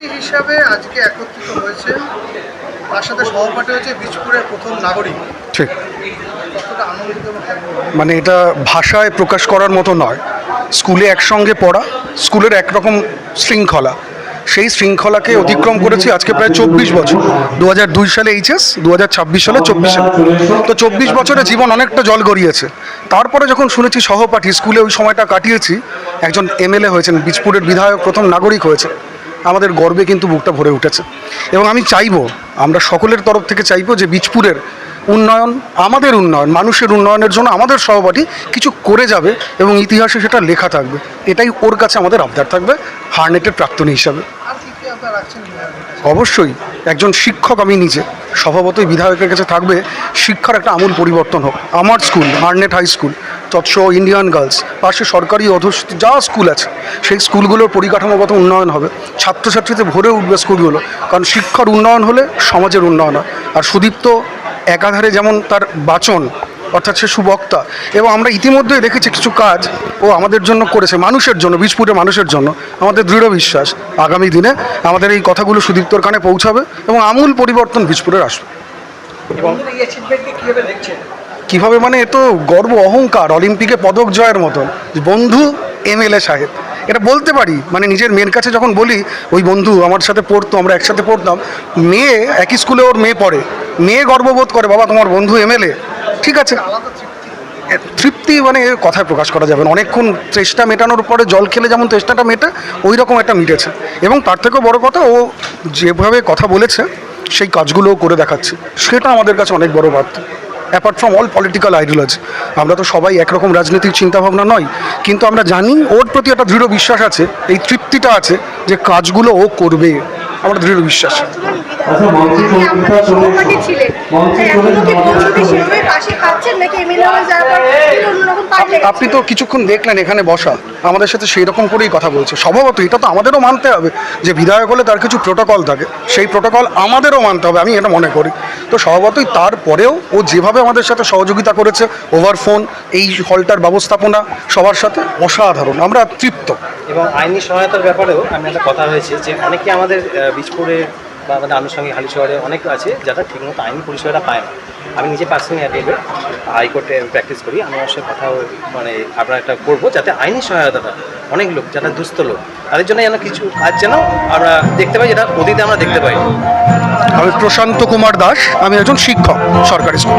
হিসাবে আজকে একত্রিত হয়েছে, তার সাথে সহপাঠী হচ্ছে বীজপুরের প্রথম নাগরিক। ঠিক, কতটা আনন্দিত এবং happy? মানে এটা ভাষায় প্রকাশ করার মতো নয়। স্কুলে একসঙ্গে পড়া, স্কুলের একরকম শৃঙ্খলা, সেই শৃঙ্খলাকে অতিক্রম করেছি আজকে প্রায় 24 বছর। 2002 সালে এইচএস, 2026 সালে 24 সালে, তো 24 বছরে জীবন অনেকটা জল গড়িয়েছে। তারপরে যখন শুনেছি সহপাঠী স্কুলে ওই সময়টা কাটিয়েছি, একজন এমএলএ হয়েছেন, বীজপুরের বিধায়ক প্রথম নাগরিক হয়েছে, আমাদের গর্বে কিন্তু বুকটা ভরে উঠেছে। এবং আমি চাইবো, আমরা সকলের তরফ থেকে চাইবো যে বীজপুরের উন্নয়ন, আমাদের উন্নয়ন, মানুষের উন্নয়নের জন্য আমাদের সহপাঠী কিছু করে যাবে এবং ইতিহাসে সেটা লেখা থাকবে। এটাই ওর কাছে আমাদের আবদার থাকবে হারনেটের প্রাক্তনী হিসাবে। আর কি কি আপনারা রাখছেন? অবশ্যই একজন শিক্ষক আমি নিজে, স্বভাবতই বিধায়কের কাছে থাকবে শিক্ষার একটা আমূল পরিবর্তন হোক। আমার স্কুল হারনেট হাই স্কুল, তৎসহ ইন্ডিয়ান গার্লস, পাশে সরকারি অধীনস্থ যা স্কুল আছে সেই স্কুলগুলোর পরিকাঠামোগত উন্নয়ন হবে, ছাত্রছাত্রীতে ভরে উঠবে স্কুলগুলো, কারণ শিক্ষার উন্নয়ন হলে সমাজের উন্নয়ন হয়। আর সুদীপ্ত একাধারে যেমন তার বাচন, অর্থাৎ সে সুবক্তা, এবং আমরা ইতিমধ্যেই দেখেছি কিছু কাজ ও আমাদের জন্য করেছে, মানুষের জন্য, বীজপুরের মানুষের জন্য। আমাদের দৃঢ় বিশ্বাস আগামী দিনে আমাদের এই কথাগুলো সুদীপ্তর কানে পৌঁছাবে এবং আমূল পরিবর্তন বীজপুরের আসবে। কীভাবে মানে এ তো গর্ব, অহংকার, অলিম্পিকে পদক জয়ের মতন। বন্ধু এমএলএ সাহেব, এটা বলতে পারি, মানে নিজের মেয়ের কাছে যখন বলি, ওই বন্ধু আমার সাথে পড়তো, আমরা একসাথে পড়তাম, মেয়ে একই স্কুলে ওর মেয়ে পড়ে, মেয়ে গর্ববোধ করে, বাবা তোমার বন্ধু এমএলএ, ঠিক আছে। তৃপ্তি মানে কথায় প্রকাশ করা যাবে না। অনেকক্ষণ চেষ্টা মেটানোর পরে জল খেলে যেমন চেষ্টাটা মেটে, ওই রকম একটা মিটেছে। এবং তার থেকেও বড় কথা, ও যেভাবে কথা বলেছে সেই কাজগুলোও করে দেখাচ্ছে, সেটা আমাদের কাছে অনেক বড় বার্তা। Apart from all political ideology, আমরা তো সবাই একরকম রাজনীতির চিন্তাভাবনা নয়, কিন্তু আমরা জানি ওর প্রতি একটা দৃঢ় বিশ্বাস আছে, এই তৃপ্তিটা আছে যে কাজগুলো ও করবে, আমার দৃঢ় বিশ্বাস। আপনি তো কিছুক্ষণ দেখলেন এখানে বসা, আমাদের সাথে সেই রকম করেই কথা বলছে। স্বভাবত এটা তো আমাদেরও মানতে হবে যে বিধায়ক হলে তার কিছু প্রোটোকল থাকে, সেই প্রোটোকল আমাদেরও মানতে হবে, আমি এটা মনে করি। তো স্বভাবতই তারপরেও ও যেভাবে আমাদের সাথে সহযোগিতা করেছে, ওভার ফোন, এই হলটার ব্যবস্থাপনা, সবার সাথে অসাধারণ, আমরা তৃপ্ত। এবং আইনি সহায়তার ব্যাপারেও আমি একটা কথা হয়েছে যে অনেকে আমাদের বীজপুরে বা আমাদের আনুষঙ্গিক হালিশহরে অনেক আছে যারা ঠিকমতো আইনি পরিষেবাটা পায় না। আমি নিজে পার্সোনালি অ্যাডভোকেট, হাইকোর্টে প্র্যাকটিস করি, আমি অবশ্যই কথাও মানে আপনার একটা করবো যাতে আইনি সহায়তাটা অনেক লোক যারা দুস্থ লোক তাদের জন্য যেন কিছু কাজ যেন আমরা দেখতে পাই, যেটা অতীতে আমরা দেখতে পাই। আমি প্রশান্ত কুমার দাস, আমি একজন শিক্ষক সরকারি স্কুল।